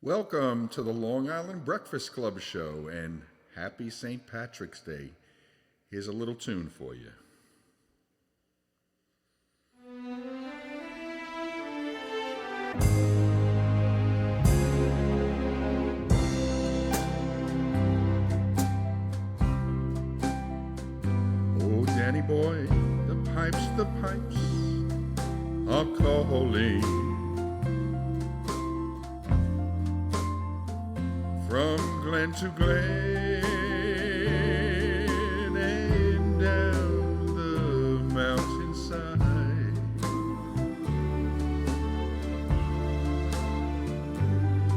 Welcome to the Long Island Breakfast Club show and happy St. Patrick's Day. Here's a little tune for you. Oh, Danny boy, the pipes are calling. From glen to glen and down the mountainside,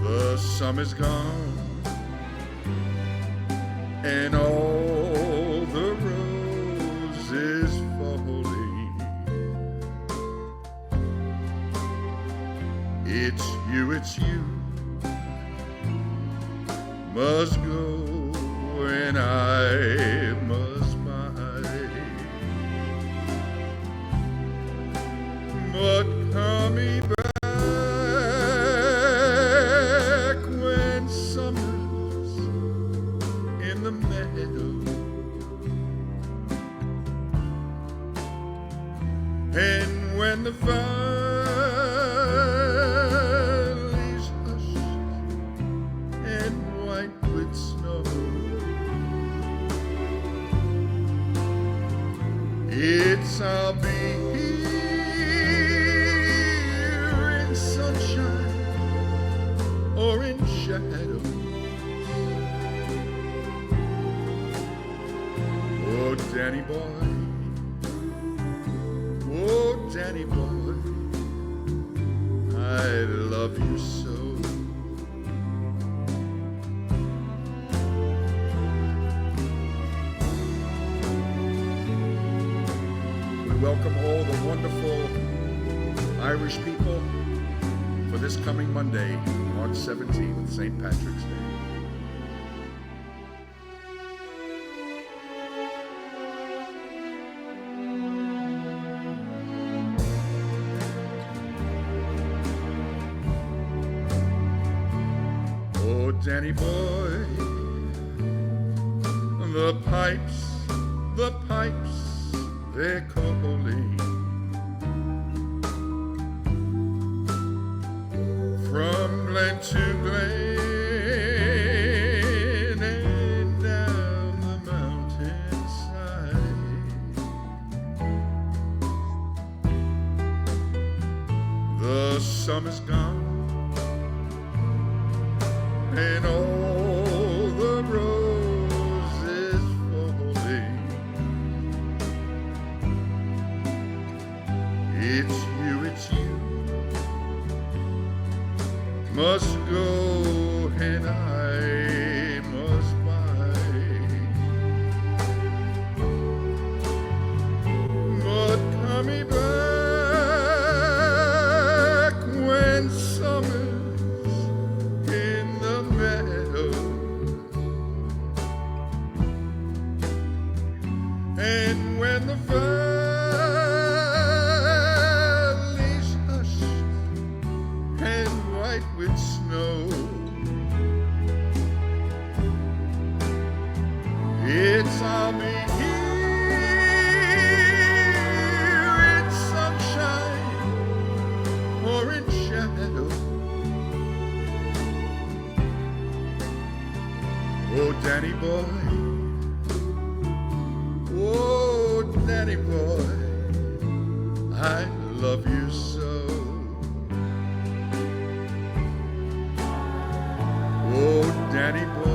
the summer's gone and all the roses falling. It's you must go and I must buy, but coming back when summer's in the meadow and when the valley's hushed and white with snow. I'll be here in sunshine or in shadow. Oh, Danny boy, oh, Danny boy, I love you so. Welcome all the wonderful Irish people for this coming Monday, March 17th, St. Patrick's Day. Oh, Danny boy, the pipes, they're calling. From glen to glen and down the mountainside, the summer's gone and all the roses falling. It's you must go and I must buy, but coming back when summer's in the meadow and when the with snow, I'll be here in sunshine or in shadow. Oh, Danny boy, oh, Danny boy, I love you so. Oh, Danny boy,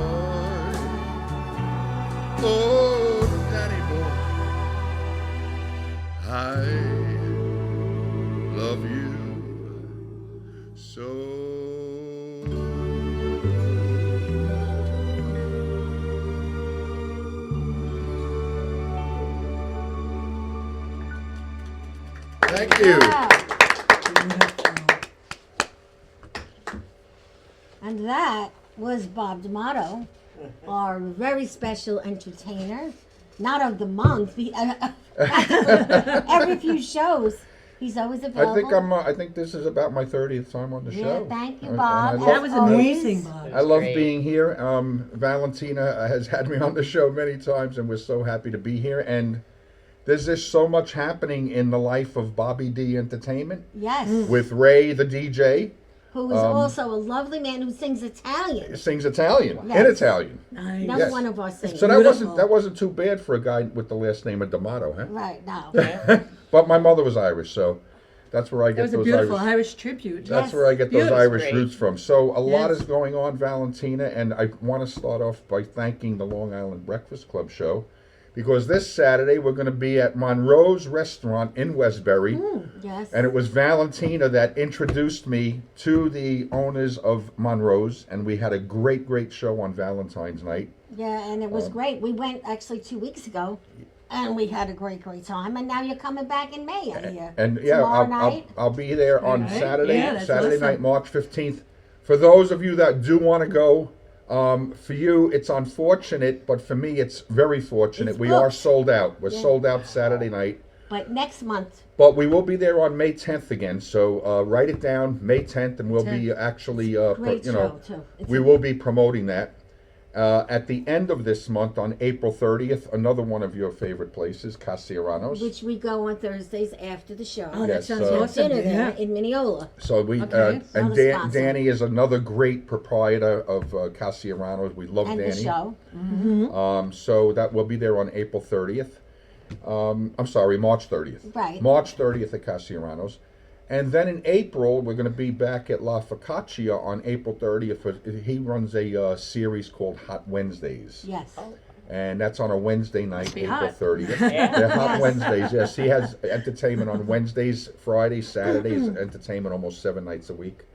oh, Danny boy, I love you so. Thank you. And that was Bob D'Amato, our very special entertainer, not of the month, every few shows. He's always available. I think this is about my 30th time on the show. Thank you, And Bob. I love- That was amazing, Always. Bob. I love great. being here. Valentina has had me on the show many times, and we're so happy to be here. And there's just so much happening in the life of Bobby D Entertainment Yes. with Ray, the DJ, Who is also a lovely man who sings Italian. sings Italian, in Yes. Italian. Nice. Another Yes. one of our singers. So Beautiful. that wasn't too bad for a guy with the last name of D'Amato, huh? Right, no. But my mother was Irish, so that's where I That get was a those beautiful Irish. Irish tribute. That's Yes. where I get those Beautiful. Irish Great. roots from. So a lot Yes. is going on, Valentina, and I want to start off by thanking the Long Island Breakfast Club show, because this Saturday we're going to be at Monroe's Restaurant in Westbury, Yes. and it was Valentina that introduced me to the owners of Monroe's, and we had a great, great show on Valentine's night. Yeah, and it was great. We went actually 2 weeks ago, and we had a great, great time. And now you're coming back in May, I hear. And yeah, Tomorrow I'll night. I'll be there on Right. Saturday, Yeah, that's Saturday awesome. night, March 15th. For those of you that do want to go, for you it's unfortunate, but for me it's very fortunate. It's We are booked. sold out. We're Yeah. sold out Saturday night. But next month, But we will be there on May 10th again. So write it down, May 10th, and we'll be actually, great you know, show too. It's we will be promoting that. At the end of this month, on April 30th, another one of your favorite places, Casciaranos. which we go on Thursdays after the show. Oh, that Yes, sounds Have awesome. dinner there Yeah. in Mineola. So we Okay. and Another sponsor. Danny is another great proprietor of Casciaranos. We love And Danny. the show. So that will be there on April 30th. I'm sorry, March 30th. Right. March 30th at Casciaranos. And then in April, we're going to be back at La Focaccia on April 30th. He runs a series called Hot Wednesdays. Yes. And that's on a Wednesday night, be April hot. 30th. Yeah. They're Hot Yes. Wednesdays, yes. He has entertainment on Wednesdays, Fridays, Saturdays, entertainment almost 7 nights a week.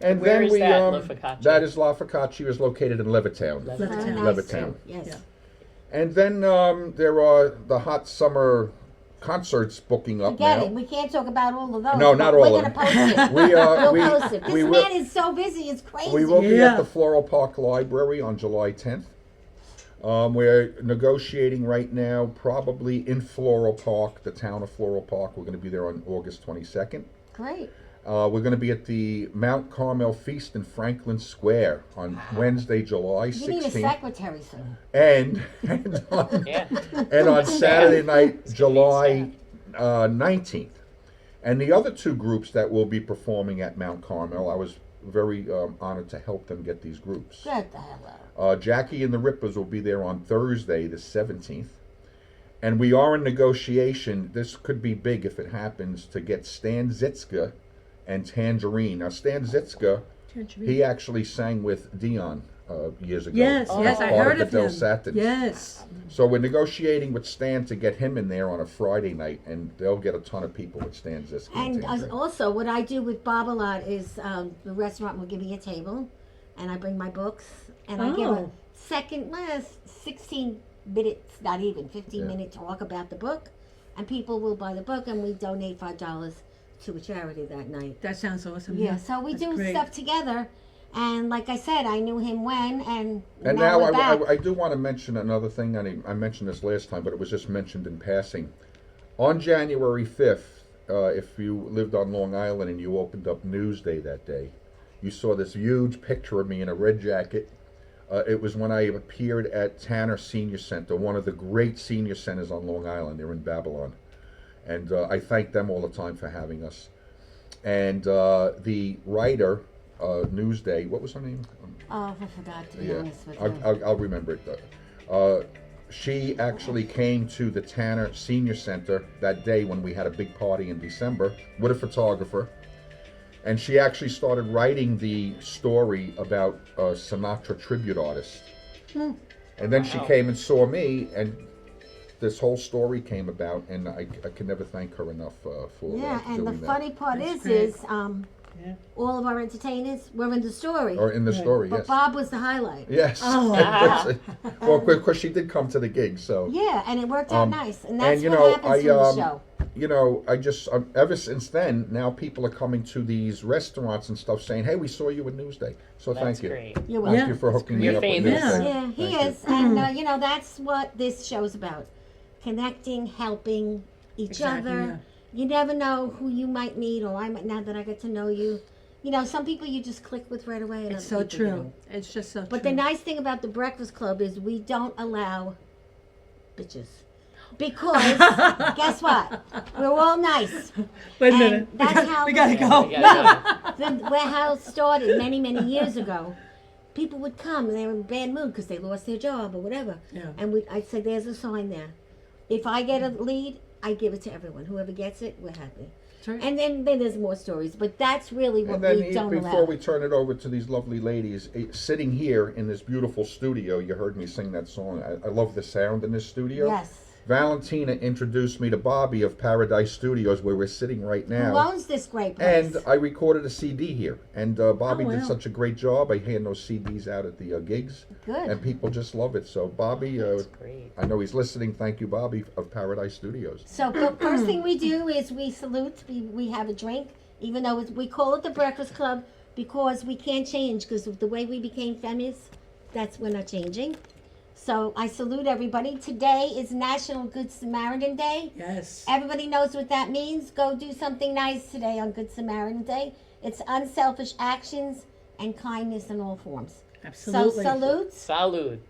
And Where then is we, that, La Focaccia? that is La Focaccia, is located in Levittown. Very Levittown. nice Levittown. too. Yes. Yeah. And then there are the hot summer concerts booking up Forget now. it. We can't talk about all of those. No, but not we're all of gonna them. post it. We We'll post it. This we man will, is so busy. It's crazy. we will be Yeah. at the Floral Park Library on July 10th. We're negotiating right now, probably in Floral Park, the town of Floral Park. We're going to be there on August 22nd. Great. We're going to be at the Mount Carmel Feast in Franklin Square on Wednesday, July You need a 16th. secretary soon. And Yeah. and on Saturday night, July 19th. And the other two groups that will be performing at Mount Carmel, I was very honored to help them get these groups. Get the hell out. Jackie and the Rippers will be there on Thursday, the 17th. And we are in negotiation, this could be big if it happens, to get Stan Zitska and Tangerine. Now, Stan Zitska, he actually sang with Dion years ago. Yes, Oh. yes, I Part heard the of Del him. Satins. Yes. So we're negotiating with Stan to get him in there on a Friday night, and they'll get a ton of people with Stan Zitska. And Tangerine. also, what I do with Bob a lot is the restaurant will give me a table, and I bring my books, and I give a Oh. second, 16 minutes, not even 15-minute talk about the book, and people will buy the book, and we donate $5 to a charity that night. That sounds awesome. Yeah, so we That's do great. stuff together, and like I said, I knew him when, and Now we're back. I do want to mention another thing, and I mentioned this last time, but it was just mentioned in passing. On January 5th, if you lived on Long Island and you opened up Newsday that day, you saw this huge picture of me in a red jacket. It was when I appeared at Tanner Senior Center, one of the great senior centers on Long Island. They're in Babylon. And I thank them all the time for having us. And the writer, Newsday, what was her name? Oh, I forgot to be Yeah, honest with you. I'll remember it though. She actually came to the Tanner Senior Center that day when we had a big party in December with a photographer. And she actually started writing the story about a Sinatra tribute artist. And then she Wow. came and saw me, and this whole story came about, and I can never thank her enough for Yeah, and the doing that. funny part That's is, great. Yeah. all of our entertainers were in the story, Or in the story, but yes. Bob was the highlight. Yes. Oh, wow. Well, because she did come to the gig, so. Yeah, and it worked out nice, and that's and, you what know, happens from the show. You know, I just, ever since then, now people are coming to these restaurants and stuff saying, hey, we saw you at Newsday. So That's thank you. great. You're Thank welcome. you for that's hooking me You're up with famous. Newsday. Yeah, he Thank is, and that's what this show's about: connecting, helping each Exactly, other, yeah. you never know who you might meet, or I might, now that I get to know you. You know, some people you just click with right away. And It's other so people you true. don't. It's just so true. But the nice thing about the Breakfast Club is we don't allow bitches. Because, guess what? We're all nice. Wait a And minute. that's how we gotta Yeah, go. we gotta go. where how it started many, many years ago. People would come and they were in a bad mood because they lost their job or whatever. Yeah. And I'd say, there's a sign there. If I get a lead, I give it to everyone. Whoever gets it, we're happy. That's right. And then there's more stories, but that's really what And then we don't before allow. we turn it over to these lovely ladies, sitting here in this beautiful studio, you heard me sing that song. I love the sound in this studio. Yes. Valentina introduced me to Bobby of Paradise Studios, where we're sitting right Who now. owns this great place? And I recorded a CD here. And Bobby Oh, did wow. such a great job. I hand those CDs out at the gigs. Good. And people just love it. So, Bobby, That's great. I know he's listening. Thank you, Bobby, of Paradise Studios. So the first thing we do is we salute. We have a drink, even though we call it the Breakfast Club because we can't change because of the way we became famous. We're not changing. So I salute everybody. Today is National Good Samaritan Day. Yes. Everybody knows what that means. Go do something nice today on Good Samaritan Day. It's unselfish actions and kindness in all forms. Absolutely. So salutes. Salud.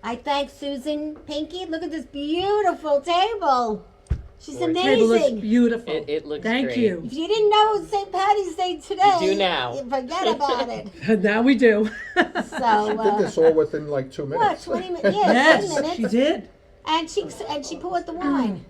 I thank Susan Pinky. Look at this beautiful table. She's Gorgeous. Table looks amazing. beautiful. It looks Thank great. you. If you didn't know it was St. Patty's Day today, You do now. Forget about it. Now we do. So, Did this all within like 2 what, minutes. 20 minutes? Yeah, Yes, 20 minutes. she did. And she poured the wine.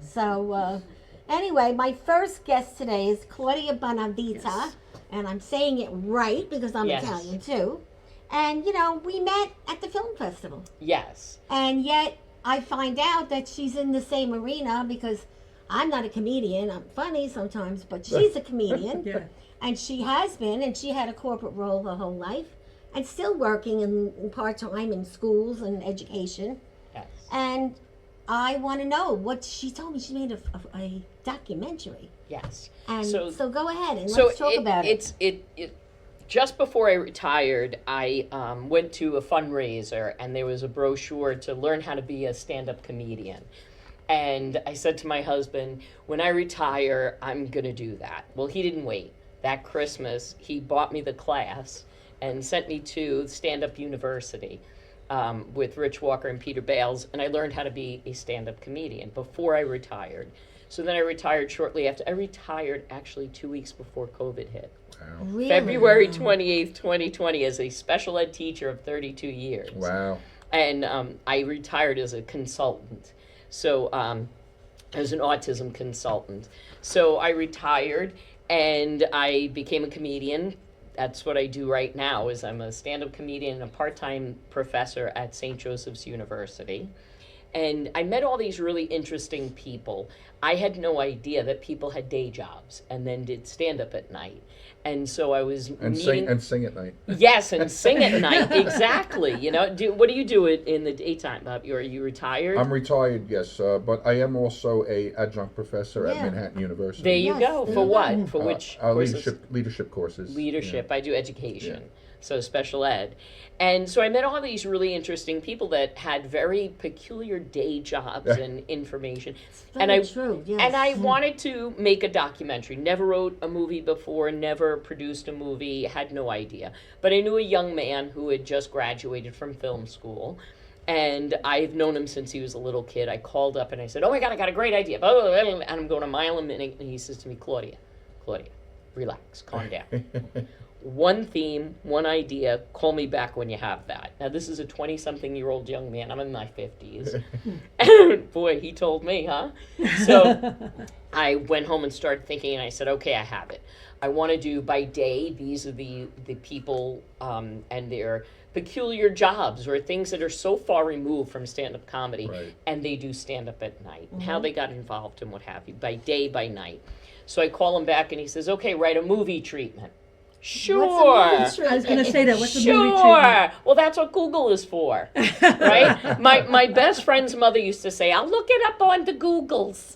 So, anyway, my first guest today is Claudia Bonavita. Yes. And I'm saying it right because I'm Yes. Italian too. And, you know, we met at the film festival. Yes. And yet I find out that she's in the same arena because I'm not a comedian. I'm funny sometimes, but she's a comedian. Yeah. And she has been, and she had a corporate role her whole life, and still working in part-time in schools and education. Yes. And I want to know what she told me. She made a documentary. Yes. And So- so go ahead and So let's talk about it. It just before I retired, I went to a fundraiser, and there was a brochure to learn how to be a stand-up comedian. And I said to my husband, when I retire, I'm going to do that. Well, he didn't wait. That Christmas, he bought me the class and sent me to Stand-Up University with Rich Walker and Peter Bales, and I learned how to be a stand-up comedian before I retired. So then I retired shortly after. I retired actually 2 weeks before COVID hit. Really? February 28th, 2020, as a special ed teacher of 32 years. Wow. And I retired as a consultant. So as an autism consultant. So I retired and I became a comedian. That's what I do right now is I'm a stand-up comedian and a part-time professor at St. Joseph's University. And I met all these really interesting people. I had no idea that people had day jobs and then did stand-up at night. And so I was And meeting... sing at night. Yes, and sing at night, exactly. You know, what do you do in the daytime, Bob? Are you retired? I'm retired, yes, but I am also a adjunct professor at Yeah. Manhattan University. There you Yes, go. there For you what? go. For which courses? Leadership courses. Leadership. I do education, so special ed. And so I met all these really interesting people that had very peculiar day jobs and information. Very true, yes. And I wanted to make a documentary. Never wrote a movie before, never produced a movie, had no idea. But I knew a young man who had just graduated from film school. And I've known him since he was a little kid. I called up and I said, oh my God, I got a great idea. And I'm going a mile a minute. And he says to me, Claudia, relax, calm down. One theme, one idea, call me back when you have that. Now, this is a 20-something-year-old young man. I'm in my 50s. And boy, he told me, huh? So I went home and started thinking, and I said, okay, I have it. I want to do by day, these are the people and their peculiar jobs or things that are so far removed from stand-up comedy, Right. and they do stand-up at night, and how they got involved and what have you, by day, by night. So I call him back, and he says, okay, write a movie treatment. Sure. What's a movie I was going to say that. What's the Sure. movie treatment? Well, that's what Google is for, right? My best friend's mother used to say, I'll look it up on the Googles.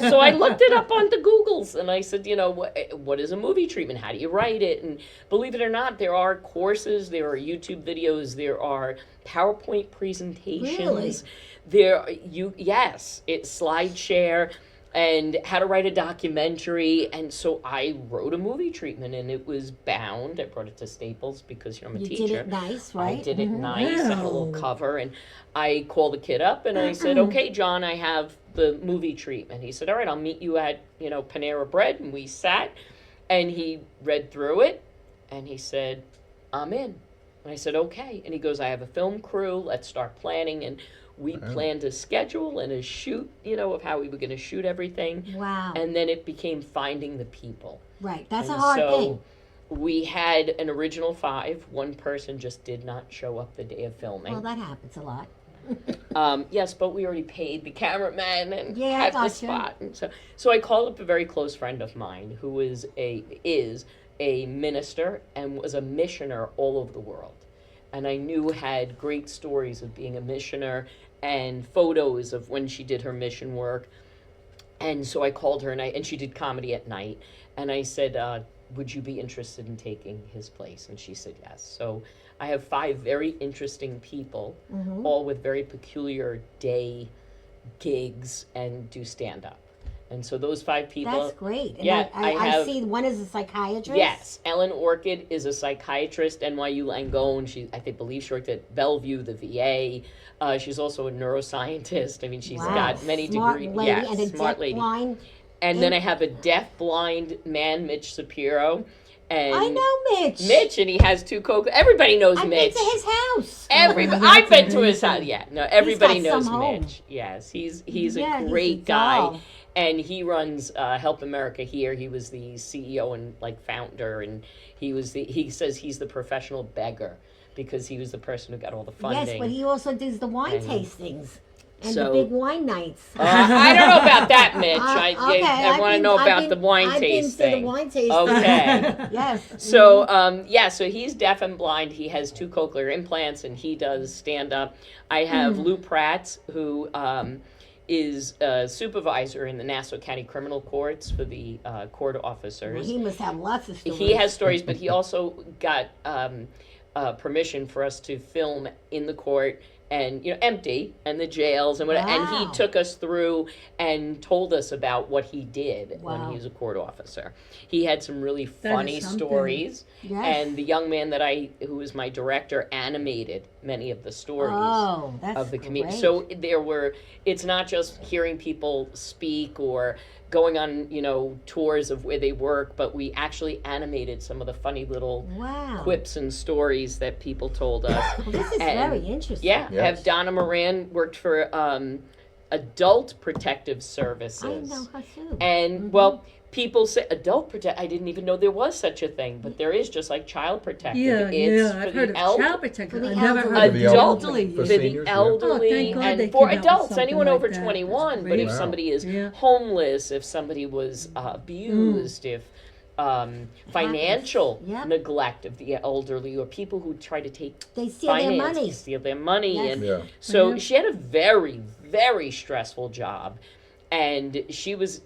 So I looked it up on the Googles, and I said, you know, what is a movie treatment? How do you write it? And believe it or not, there are courses, there are YouTube videos, there are PowerPoint presentations. Really? Yes, it's SlideShare. and how to write a documentary. And so I wrote a movie treatment, and it was bound. I brought it to Staples because I'm a You teacher. did it nice, right? I did it nice. I had a little Wow. cover, and I called the kid up and I said, "Okay, John, I have the movie treatment." He said, "All right, I'll meet you at Panera Bread." And we sat, and he read through it, and he said, "I'm in." And I said, "Okay." And he goes, "I have a film crew. Let's start planning." And we planned a schedule and a shoot, of how we were going to shoot everything. Wow. And then it became finding the people. Right. That's a And hard so thing. we had an original 5. One person just did not show up the day of filming. Well, that happens a lot. Yes, but we already paid the cameraman and Yeah, I had the gotcha. spot. And so I called up a very close friend of mine who is a minister and was a missioner all over the world. And I knew had great stories of being a missioner and photos of when she did her mission work. And so I called her, and she did comedy at night. And I said, would you be interested in taking his place? And she said yes. So I have 5 very interesting people, all with very peculiar day gigs, and do stand-up. And so those 5 people... That's great. And Yeah, I have... see one is a psychiatrist. Yes, Ellen Orchid is a psychiatrist, NYU Langone. I believe she worked at Bellevue, the VA. She's also a neuroscientist. I mean, she's Wow. got many Smart degrees. lady Yes, and a smart deaf lady. blind. And then I have a deaf-blind man, Mitch Shapiro. And I know Mitch. Mitch, and he has 2 Everybody knows I've Mitch. been to his house. Everybody, Oh, I've been that's to his house. amazing. Yeah, no, everybody He's got knows some home. Mitch. Yes, he's Yeah, a he's great a guy, doll. and he runs Help America Here. He was the CEO and founder, and he says he's the professional beggar because he was the person who got all the funding. Yes, but he also does the wine And- tastings and So- the big wine nights. I don't know about that, Mitch. Okay, I want to know about the wine I've tasting. been to the wine tasting. Okay. Yes. So, so he's deaf and blind. He has 2 cochlear implants, and he does stand-up. I have Lou Pratt, who is a supervisor in the Nassau County Criminal Courts for the court officers. He must have lots of stories. He has stories, but he also got permission for us to film in the court and empty and the jails and whatever. And Wow. he took us through and told us about what he did when Wow. he was a court officer. He had some really funny something. stories. Yes. And the young man who was my director, animated many of the stories Oh, that's of the community. great. So it's not just hearing people speak or going on, tours of where they work, but we actually animated some of the funny little Wow. quips and stories that people told us. Well, this is And- very interesting. Yeah, Yes. have Donna Moran worked for Adult Protective Services. I know her too. And well, people say adult protect. I didn't even know there was such a thing, but there is, just like child protective. Yeah, it's for I've the heard of child protector. for the I never elderly. heard of For the elderly. For for the seniors, yeah. elderly, Oh, thank God they and for came out with adults, something anyone like over that. 21. That's But if great. somebody is Yeah. homeless, if somebody was abused, if financial Yeah. neglect of the elderly, or people who try to take They steal their finance money. to steal their money, Yes. and Yeah. so Yeah. she had a very, very stressful job. And she was,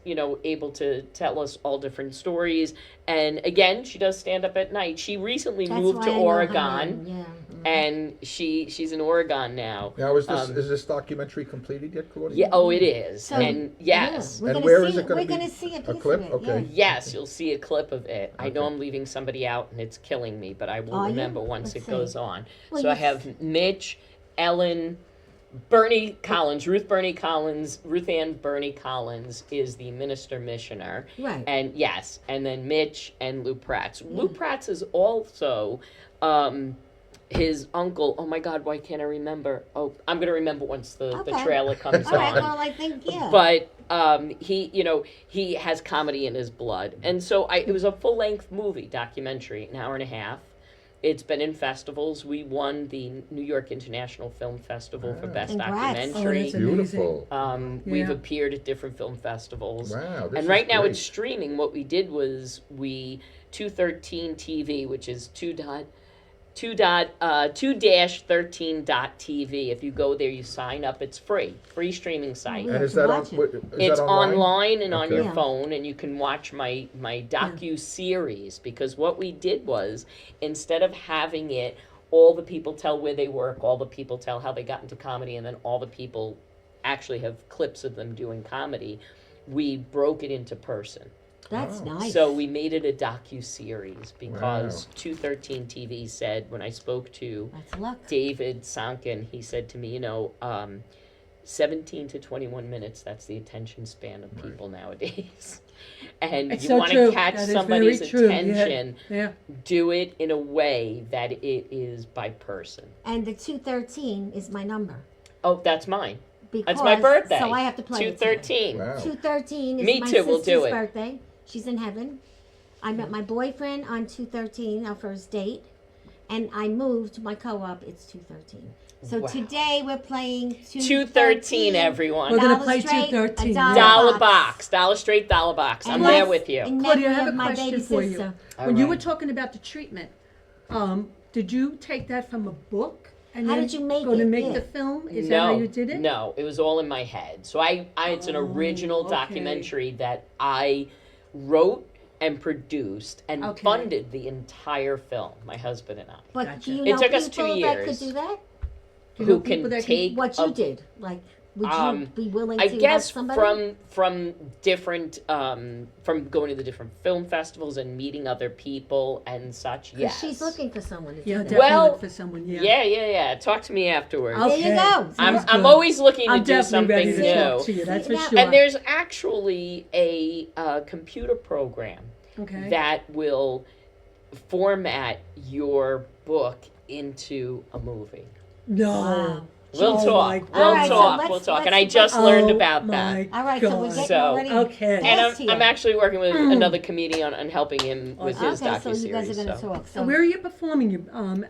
able to tell us all different stories. And again, she does stand up at night. She recently That's moved why to I know her Oregon, name, Yeah. and she's in Oregon now. Now, is Um, this documentary completed yet, Claudia? Yeah, oh, it is. So- and yes, Yeah, we're And gonna where see is it gonna We're be? going to see a piece clip? of it. Okay. Yeah. yes, you'll see a clip of it. I know Okay. I'm leaving somebody out, and it's killing me, but I will Are you? remember once Let's it goes see. on. Well, So I you- have Mitch, Ellen, Bernie Collins, Ruth Ann Bernie Collins is the minister missioner. Right. And yes, and then Mitch and Lou Pratt. Lou Pratt is also his uncle. Oh my God, why can't I remember? Oh, I'm going to remember once the Okay. trailer comes All right. on. Well, I think, yeah. But he has comedy in his blood. And so it was a full-length documentary, an hour and a half. It's been in festivals. We won the New York International Film Festival for Best Congrats. Documentary. Oh, that's amazing. Beautiful. We've Yeah. appeared at different film festivals. Wow. This And is right now great. it's streaming. What we did was 213 TV, which is 2-13.tv. If you go there, you sign up. It's free streaming site. Yeah. And is to that on? watch it. Is It's that online? online and on your Yeah. phone, and you can watch my docu-series, because what we did was, instead of having it, all the people tell where they work, all the people tell how they got into comedy, and then all the people actually have clips of them doing comedy, we broke it into person. That's Wow. nice. So we made it a docu-series because Wow. 213 TV said, when I spoke to That's luck. David Sonkin, he said to me, 17 to 21 minutes, that's the attention span of people nowadays. And It's you so want true. to catch That is somebody's very true. Yeah. attention, Yeah. do it in a way that it is by person. And the 213 is my number. Oh, that's mine. Because, That's my birthday. So I have to play it to you. 213. Wow. 213 is Me my too, we'll sister's do it. birthday. She's in heaven. I met my boyfriend on 213, our first date. And I moved my co-op, it's 213. So Wow. today we're playing 213, everyone. We're gonna Dollar play straight, 213, a yeah. Dollar box. Dollar straight dollar box. I'm And there that's with you. in Claudia, I memory have of a my question baby for you. sister. When you All were right. talking about the treatment, did you take that from a book? And How then did you make go to it? make Yeah. the film? Is that how you did it? No, it was all in my head. So it's an original okay. documentary that I wrote and produced and Okay. funded the entire film, my husband and I. But Gotcha. do you It know took us 2 people that could years. do that? Do you know Who can people that take What you did? Like, would you be willing I to guess help somebody? from different from going to the different film festivals and meeting other people and such. 'Cause Yes. she's looking for someone to do Yeah, that. definitely Well, look for someone. Yeah. Yeah. Talk to me afterwards. Okay. There you go. I'm Sounds good. always looking to I'm do definitely ready something to new. talk to you. That's for Now- sure. And there's actually a computer program okay. that will format your book into a movie. No. Wow. We'll Oh talk. my We'll All right, so talk. let's- We'll talk. let's- And I just learned Oh about that. my All right, so we're God. getting So- already Okay. And past here. I'm actually working with another comedian on helping him with his Okay, so you guys docuseries. are going to So. talk. So where are you performing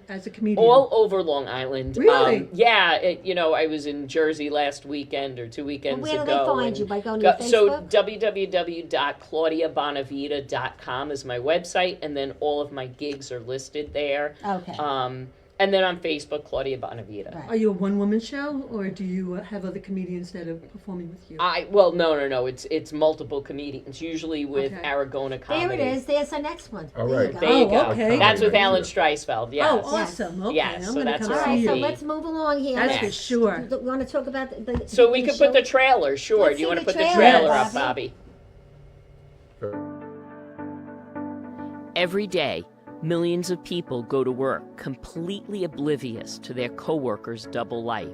as a comedian? All over Long Island. Really? Yeah. I was in Jersey last weekend or 2 weekends Where do ago. they find and you? By going to your So Facebook? www.claudiabonavita.com is my website, and then all of my gigs are listed there. Okay. And then on Facebook, Claudia Bonavita. Right. Are you a one-woman show, or do you have other comedians that are performing with you? No. It's multiple comedians, usually with Okay. Aragona comedy. There it is. There's our next one. All There right. you There go. you Oh, go. okay. That's with Right. Alan Streisfeld. Yes. Oh, awesome. Okay, Yes, I'm so going to that's come All our see right, so you. let's move along here. That's Yeah. for sure. You want to talk about the So we could put the show? trailer. Sure. Let's Do you see want to the put the trailer, trailer up, Bobby. Bobby? Every day, millions of people go to work completely oblivious to their coworkers' double life.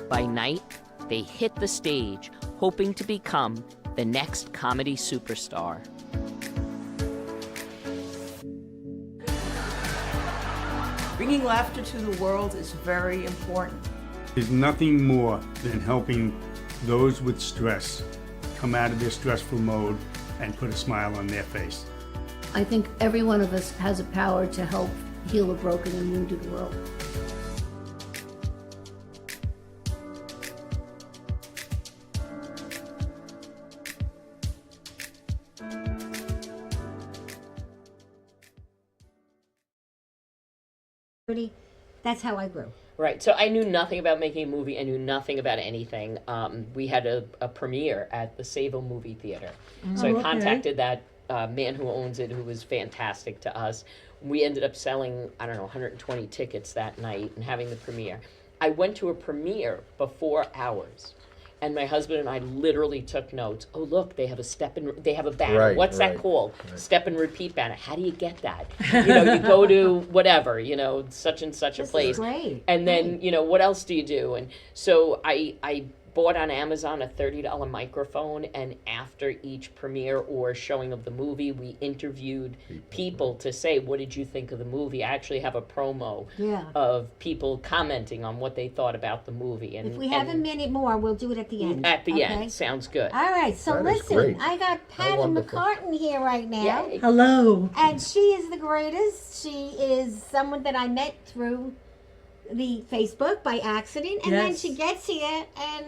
By night, they hit the stage, hoping to become the next comedy superstar. Bringing laughter to the world is very important. There's nothing more than helping those with stress come out of their stressful mode and put a smile on their face. I think every one of us has a power to help heal a broken and wounded world. That's how I grew. Right. So I knew nothing about making a movie. I knew nothing about anything. We had a premiere at the Savo Movie Theater. So I okay. contacted that man who owns it, who was fantastic to us. We ended up selling, 120 tickets that night and having the premiere. I went to a premiere before ours. And my husband and I literally took notes. Oh, look, they have a banner. Right, What's that right, called? right. Step and repeat banner. How do you get that? You go to whatever, such and such a This place. is great. And then, what else do you do? And so I bought on Amazon a $30 microphone, and after each premiere or showing of the movie, we interviewed people to say, what did you think of the movie? I actually have a promo Yeah. of people commenting on what they thought about the movie. And If we have a and minute more, we'll do it at the end. at the okay? end, sounds good. All right, so That is listen, great. I got How Patty Mc wonderful. Cartin here right now. Yay. Hello. And she is the greatest. She is someone that I met through the Facebook by accident. And then Yes. she gets here and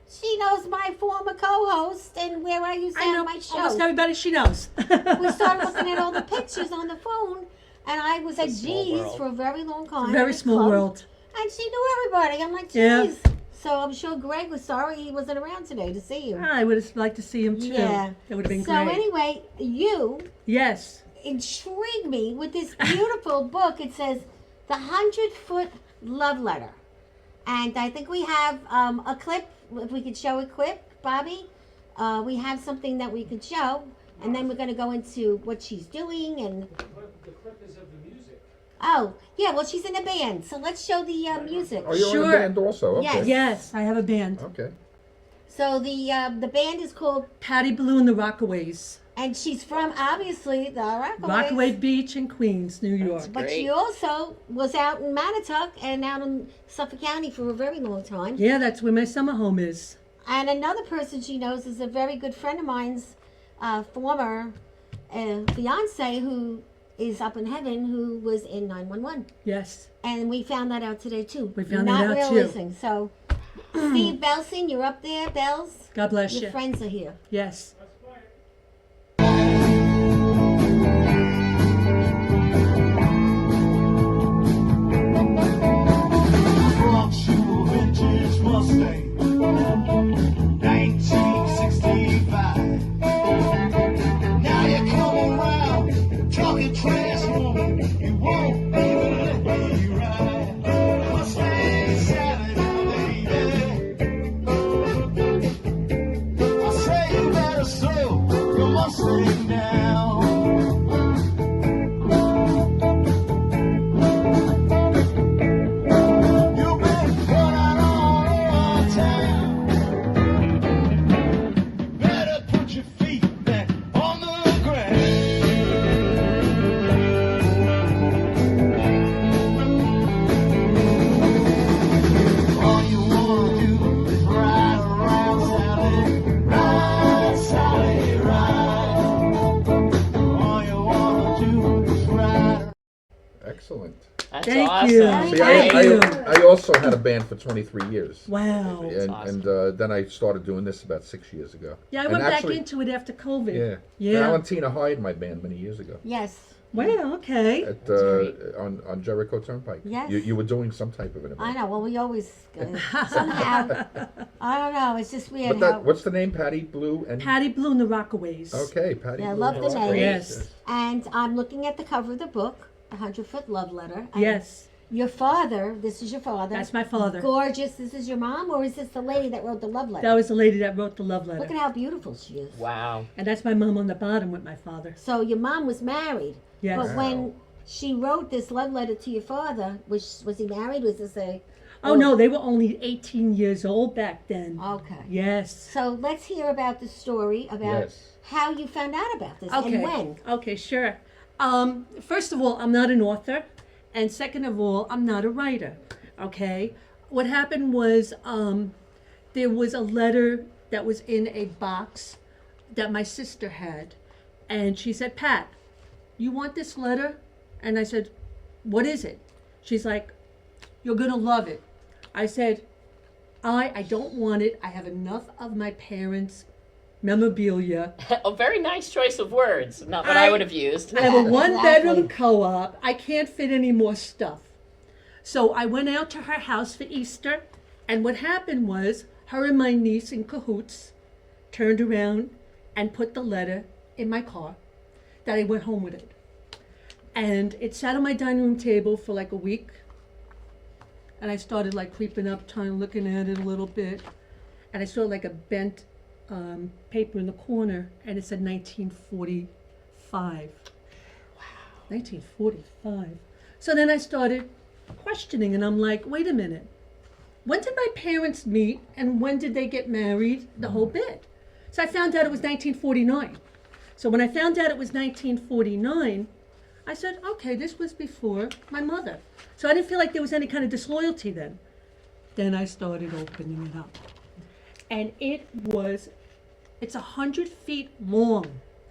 she knows my former co-host and where I used to I have know my show. almost everybody she knows. We started looking at all the pictures on the phone, and I was at It's a small G's world. for a very long time. Very at a small club, world. And she knew everybody. I'm like, Yeah. geez. So I'm sure Greg was sorry he wasn't around today to see you. I would have liked to see him too. Yeah. That would have been So great. anyway, you Yes. intrigued me with this beautiful book. It says The 100-Foot Love Letter. And I think we have a clip, if we could show a clip, Bobby. We have something that we could show, and then we're going to go into what she's doing. And The clip is of the music. oh, yeah, well, she's in a band, so let's show the music. Oh, you're in Sure. a band also? Okay. Yes. Yes, I have a band. Okay. So the band is called, Patty Blue and the Rockaways. and she's from, obviously, the Rockaways. Rockaway Beach in Queens, New York. But Great. she also was out in Manitowoc and out in Suffolk County for a very long time. Yeah, that's where my summer home is. And another person she knows is a very good friend of mine's former fiance, who is up in heaven, who was in 911. Yes. And we found that out today too. We found Not that out, too. realizing. So, Steve Belson, you're up there, Bells. God bless Your you. friends are here. Yes. Brought you a vintage Mustang, 1965. Now you're coming round, talking trash, woman. You won't even let me ride. Mustang Saturday, baby. I say you better slow your Mustang down. You've been running all over town. Better put your feet back on the ground. All you wanna do is ride around Sally, ride Sally, ride. All you wanna do is ride. Excellent. That's Thank awesome. you. See, Thank you. I also had a band for 23 years. Wow. And then I started doing this about 6 years ago. Yeah, I And went actually- back into it after COVID. Yeah. Yeah. Valentina hired my band many years ago Yes. Wow, okay. at on Jericho Turnpike. Yes. You were doing some type of an event. I know. Well, we always somehow. I don't know. It's just weird But how. what's the name? Patty Blue and Patty Blue and the Rockaways. Okay, Patty. Yeah, I Blue. love the That's name. great. Yes. And I'm looking at the cover of the book, A 100-Foot Love Letter. And Yes. Your father. This is your father. That's my father. Gorgeous. This is your mom, or is this the lady that wrote the love letter? That was the lady that wrote the love Look letter. at how beautiful she is. Wow. And that's my mom on the bottom with my father. So your mom was married. Yes. But when she wrote this love letter to your father, was he married? Was this a? Oh, no, they were only 18 years old back then. Okay. Yes. So let's hear about the story about Yes. how you found out about this Okay. and when. Okay, sure. First of all, I'm not an author. And second of all, I'm not a writer. Okay? What happened was there was a letter that was in a box that my sister had. And she said, Pat, you want this letter? And I said, what is it? She's like, you're going to love it. I said, I don't want it. I have enough of my parents' memorabilia. A very nice choice of words. Not what I would have used. I have a one-bedroom Exactly. co-op. I can't fit any more stuff. So I went out to her house for Easter, and what happened was her and my niece in cahoots turned around and put the letter in my car that I went home with it. And it sat on my dining room table for like a week. And I started like creeping up, looking at it a little bit. And I saw like a bent paper in the corner, and it said 1945. Wow. 1945. So then I started questioning, and I'm like, wait a minute. When did my parents meet, and when did they get married? The whole bit. So I found out it was 1949. So when I found out it was 1949, I said, okay, this was before my mother. So I didn't feel like there was any kind of disloyalty then. Then I started opening it up. And it's 100 feet long.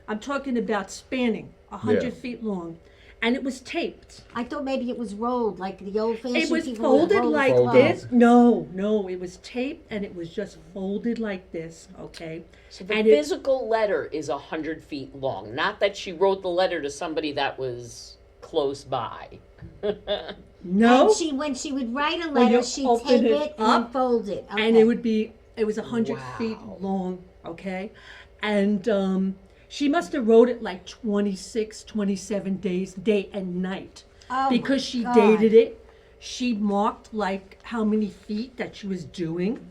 I'm talking about spanning 100 Yeah. feet long. And it was taped. I thought maybe it was rolled like the old-fashioned It was people would folded roll like clothes. this. No, it was taped and it was just folded like this, okay? So the And physical letter is 100 feet long. Not that she wrote the letter to somebody that was close by. No, And when she would write a When you letter, she'd open tape it it and then up, fold it. and Okay. it was 100 feet long, okay? And She must have wrote it like 26, 27 days, day and night. Oh, Because my she God. dated it. She marked like how many feet that she was doing.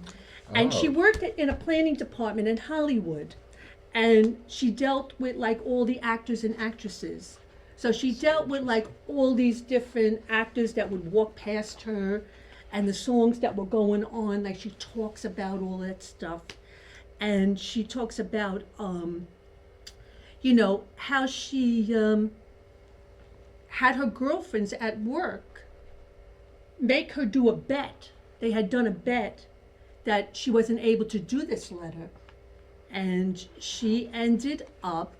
And she Oh. worked in a planning department in Hollywood. And she dealt with like all the actors and actresses. So she dealt with like all these different actors that would walk past her and the songs that were going on. Like she talks about all that stuff. And she talks about, you know, how she had her girlfriends at work make her do a bet. They had done a bet that she wasn't able to do this letter. And she ended up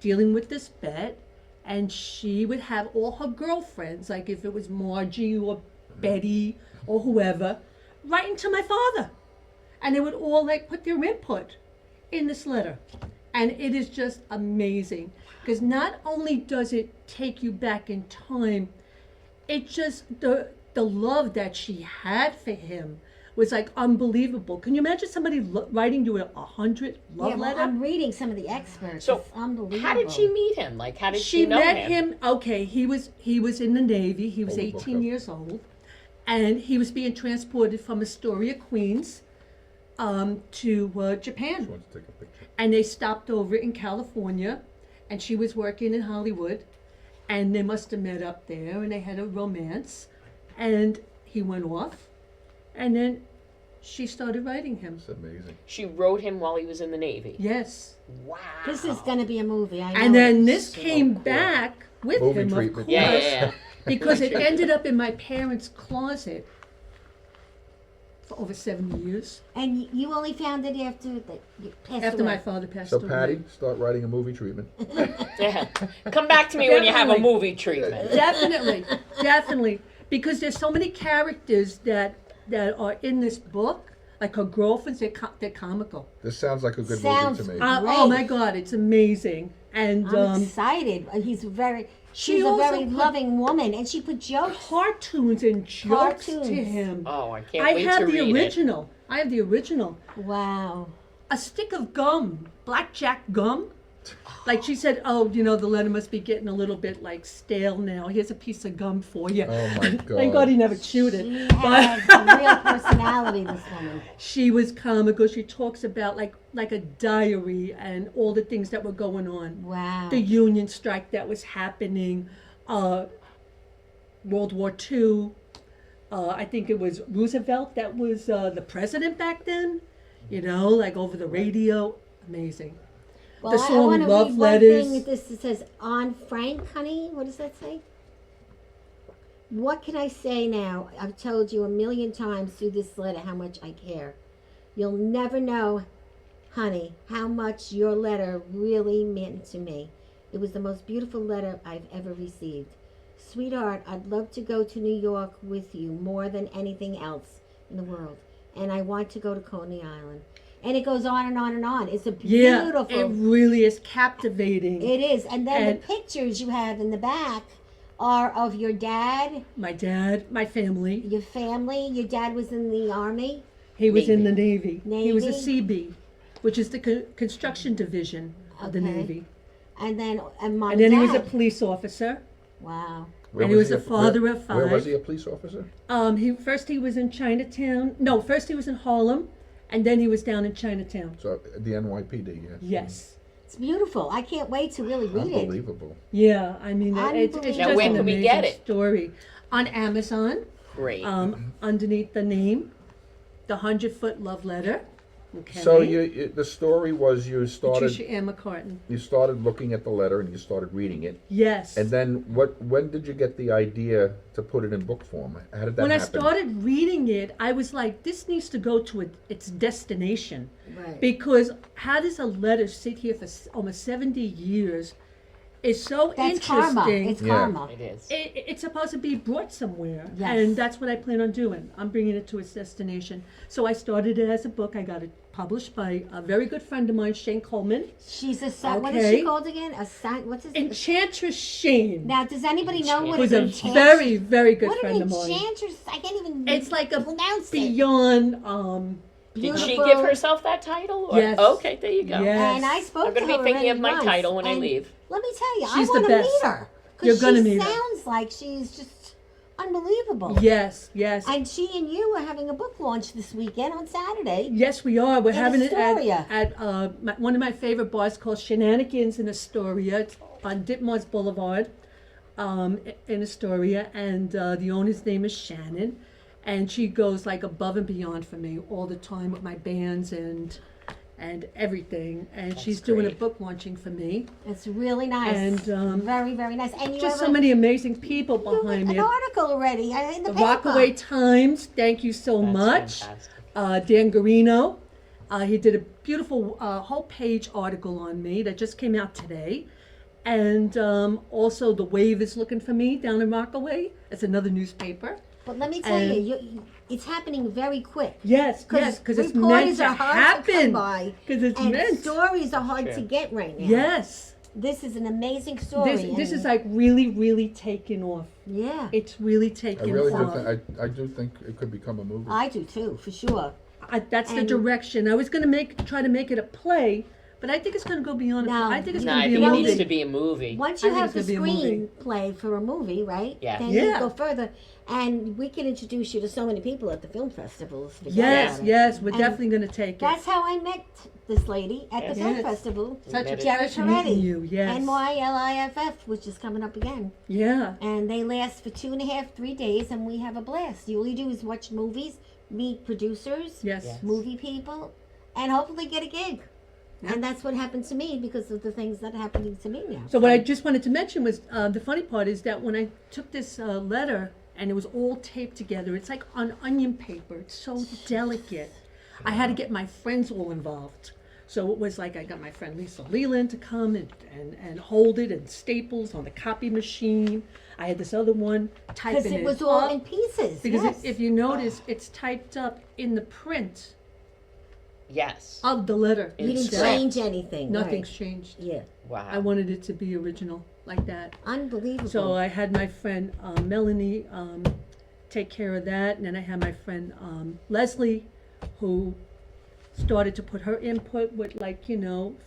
dealing with this bet, and she would have all her girlfriends, like if it was Margie or Betty or whoever, writing to my father. And they would all like put their input in this letter. And it is just amazing, because not only does it take you back in time, it just, the love that she had for him was like unbelievable. Can you imagine somebody writing you 100 love Yeah, well, letter? I'm reading some of the experts. So, It's unbelievable. How did she meet him? Like, how did she She know met him? him. Okay, he was in the Navy. He was Hold the book 18 up. years old, and he was being transported from Astoria, Queens, to Just Japan. want to take a picture. And they stopped over in California, and she was working in Hollywood, and they must have met up there, and they had a romance, and he went off, and then she started writing him. It's amazing. She wrote him while he was in the Navy. Yes. Wow. This is going to be a movie. I know. And then it. this So came cool. back with Movie him, of treatment. course, Yeah. because it ended up in my parents' closet for over 70 years And you only found it after you passed after away. my father passed So away. Patty, start writing a movie treatment. Yeah. Come back to me when you have a Definitely. movie treatment. Definitely, definitely, because there's so many characters that are in this book, like her girlfriends. They're comical. This sounds like a good Sounds movie to me. Oh Great. my God, it's amazing. And I'm excited. She's a also very put- loving woman, and she put jokes. cartoons and jokes to Cartoons. him. Oh, I can't I wait have to the read original. I have the original. Wow. A stick of gum, blackjack gum. Like she said, oh, you know, the letter must be getting a little bit like stale now. Here's a piece of gum for you. Oh my God. Thank God he never chewed She it. has a real personality, this woman. She was comical. She talks about like a diary and all the things that were going on. Wow. The Union strike that was happening, World War II. I think it was Roosevelt that was the president back then. You know, like over the radio. Amazing. Well, the I song want to Love read Letters. one thing. This says, on Frank, honey. What does that say? What can I say now? I've told you a million times through this letter how much I care. You'll never know, honey, how much your letter really meant to me. It was the most beautiful letter I've ever received. Sweetheart, I'd love to go to New York with you more than anything else in the world. And I want to go to Coney Island. And it goes on and on and on. It's a beautiful. Yeah, it really is captivating. It is. And then And- the pictures you have in the back are of your dad, My dad, my family. your family. Your dad was in the army. He was in the Navy. Navy. He was a CB, which is the construction division of the Okay. Navy. And then mom And then dad. he was a police officer. Wow. Where And he was he a father of Where was five. he a police officer? He was in Chinatown. No, first he was in Harlem, and then he was down in Chinatown. So the NYPD, yes. Yes. It's beautiful. I can't wait to really read it. Unbelievable. Yeah, I mean, it's Unbelievable. just Now, when an can we amazing get it? story. On Amazon, Great. underneath the name, The 100-Foot Love Letter. Okay. So the story was you Patricia Mc Cartin. started looking at the letter and you started reading it, Yes. and then when did you get the idea to put it in book form? How did that When I happen? started reading it, I was like, this needs to go to its destination. Right. Because how does a letter sit here for almost 70 years is so That's interesting. karma. It's Yeah. karma. It is. It's supposed to be brought somewhere. Yes. And that's what I plan on doing. I'm bringing it to its destination. So I started it as a book. I got it published by a very good friend of mine, Shane Coleman. She's a what is she Okay. called again? What's his Enchantress Shane. Now, does anybody know what Who's an a enchantress? very good What friend an of mine. enchantress? I can't even It's like a pronounce it. beyond Did she Beautiful. give herself that title? Or? Yes. Okay, there you go. Yes. And I spoke I'm to going her to be thinking already of my once, title when I and leave. Let me tell you, She's I want the to best. meet her. You're gonna she meet her. sounds like she's just unbelievable. Yes, yes. And she and you are having a book launch this weekend on Saturday. Yes, we are. We're In having it Astoria. at one of my favorite bars called Shenanigans in Astoria. It's on Ditmars Boulevard in Astoria. And the owner's name is Shannon. And she goes like above and beyond for me all the time with my bands and everything. And she's doing a great. book launching for me. It's really nice. And, very, very nice. And you Just have so many amazing people you have behind an me. article already in the The paper. Rockaway Times, thank you so That's much. fantastic. Dan Garino, he did a beautiful whole page article on me that just came out today. And also The Wave is looking for me down in Rockaway. It's another newspaper. But let me tell And- it's happening very quick. Yes, yes, because it's meant reporters to are hard to come happen. by, Because it's and meant. stories are hard Sure. to get right now. Yes. This is an amazing story. This and- is like really, really taking off. yeah. It's really I taking really do off. think, I do think it could become a movie. I do too, for sure. That's the and- direction. I was going to try to make it a play, but I think it's going to go beyond. No. I think it's No, going I to be a think it movie. needs to be a movie. Once you I think have the it's gonna be a movie. screenplay for a movie, right? Yeah. Then Yeah. you go further, and we can introduce you to so many people at the film festivals. Forget Yes, about it. yes, we're And definitely going to take it. That's how I met this lady at the film Yes. festival. Such a Jared pleasure meeting Peretti, you. Yes. NYLIFF, which is coming up again. Yeah. And they last for 2.5, 3 days, and we have a blast. All you do is watch movies, meet producers, Yes. Yes. movie people, and hopefully get a gig. Yeah. And that's what happened to me because of the things that are happening to me now. So what I just wanted to mention was the funny part is that when I took this letter and it was all taped together, it's like on onion paper. It's so delicate. I had to get my friends all involved. So it was like I got my friend Lisa Leland to come and hold it and staples on the copy machine. I had this other one typing Because it was all up. in pieces. Because yes. if you notice, it's typed up in the print Yes. of the letter. you didn't It's change anything. Nothing's right. changed. Yeah. Wow. I wanted it to be original like that. Unbelievable. So I had my friend Melanie take care of that, and then I had my friend Leslie, who started to put her input with, like,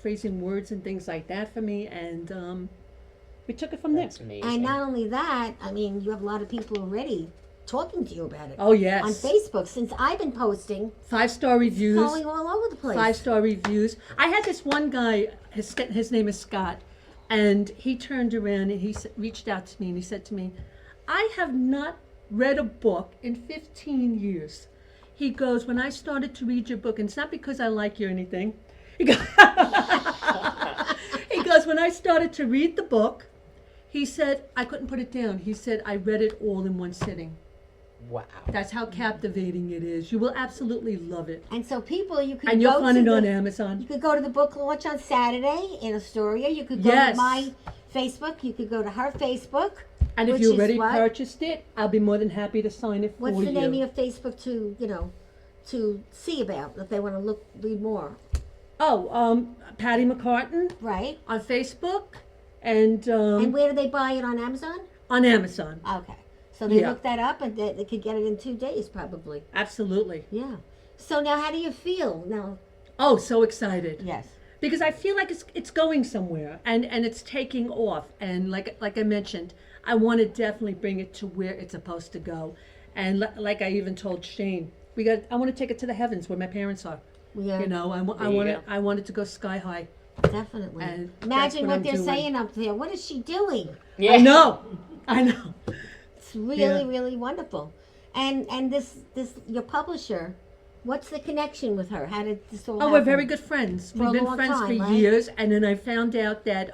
phrasing words and things like that for me, and we took it from there. That's amazing. and not only that, I mean, you have a lot of people already talking to you about it. Oh yes, On Facebook, since I've been posting, 5-star reviews. going all over the place. 5-star reviews. I had this one guy, his name is Scott, and he turned around and he reached out to me and he said to me, I have not read a book in 15 years. He goes, when I started to read your book, and it's not because I like you or anything, he goes, when I started to read the book, he said, I couldn't put it down. He said, I read it all in one sitting. Wow. That's how captivating it is. You will absolutely love it. And so people, you could And go you'll find to it on the, Amazon. You could go to the book launch on Saturday in Astoria. You could go Yes. to my Facebook. You could go to her Facebook. And if which you is already what? purchased it, I'll be more than happy to sign it for What's you. the name of your Facebook to see about if they want to read more? Oh, Patty Mc Cartin Right. on Facebook and, And where do they buy it on Amazon? on Amazon. Okay. So they Yeah. look that up and they could get it in 2 days probably. Absolutely. Yeah. So now how do you feel? Now, Oh, so excited. yes. Because I feel like it's going somewhere and it's taking off. And like I mentioned, I want to definitely bring it to where it's supposed to go. And like I even told Shane, I want to take it to the heavens where my parents are. Yeah. You know, I want it to go sky high. Definitely. And that's Imagine what what I'm they're doing. saying up there. What is she doing? Yeah. I know. It's really, Yeah. really wonderful. And this your publisher, what's the connection with her? How did this all Oh, happen? we're very good friends. For a We've been long friends time, for right? years, and then I found out that